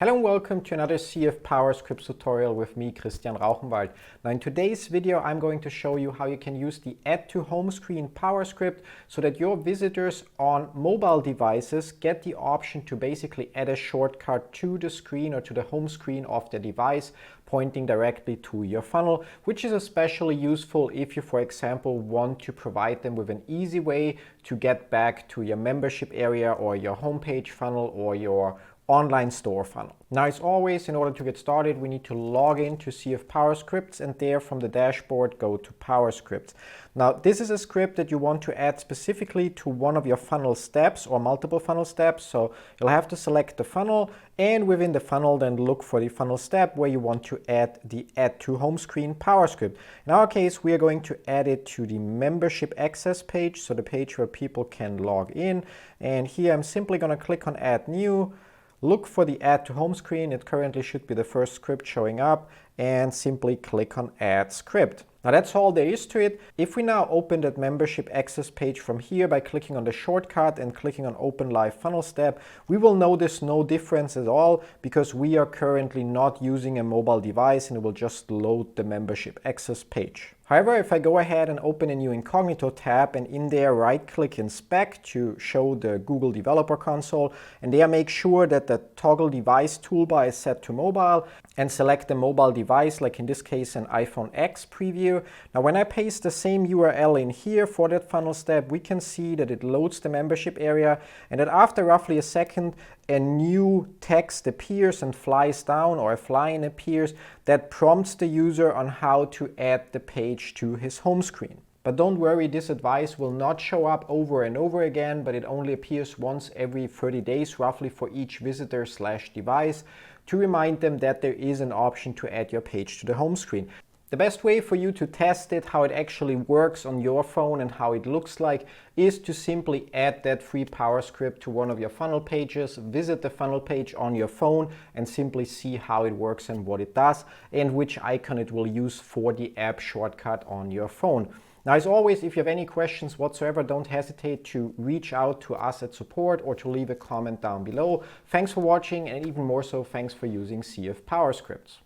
Hello and welcome to another CF PowerScript tutorial with me, Christian Rauchenwald. Now in today's video I'm going to show you how you can use the Add to Home Screen PowerScript so that your visitors on mobile devices get the option to basically add a shortcut to the screen or to the home screen of the device, pointing directly to your funnel, which is especially useful if you, for example, want to provide them with an easy way to get back to your membership area or your homepage funnel or your online store funnel. Now, as always, in order to get started, we need to log into CF PowerScripts and there from the dashboard go to PowerScripts. Now, this is a script that you want to add specifically to one of your funnel steps or multiple funnel steps. So you'll have to select the funnel and within the funnel then look for the funnel step where you want to add the Add to Home Screen PowerScript. In our case, we are going to add it to the membership access page, so the page where people can log in. And here I'm simply going to click on Add New. Look for the Add to Home Screen. It currently should be the first script showing up, and simply click on Add Script. Now that's all there is to it. If we now open that membership access page from here by clicking on the shortcut and clicking on Open Live Funnel Step, we will notice no difference at all because we are currently not using a mobile device and it will just load the membership access page. However, if I go ahead and open a new incognito tab and in there right-click Inspect to show the Google Developer Console, and there make sure that the toggle device toolbar is set to mobile and select the mobile device, like in this case an iPhone X preview. Now when I paste the same URL in here for that funnel step, we can see that it loads the membership area and that after roughly a second, a new text appears and flies down, or a line appears that prompts the user on how to add the page to his home screen. But don't worry, this advice will not show up over and over again, but it only appears once every 30 days roughly for each visitor/device to remind them that there is an option to add your page to the home screen. The best way for you to test it, how it actually works on your phone and how it looks like, is to simply add that free PowerScript to one of your funnel pages, visit the funnel page on your phone and simply see how it works and what it does and which icon it will use for the app shortcut on your phone. Now, as always, if you have any questions whatsoever, don't hesitate to reach out to us at support or to leave a comment down below. Thanks for watching, and even more so, thanks for using CF PowerScripts.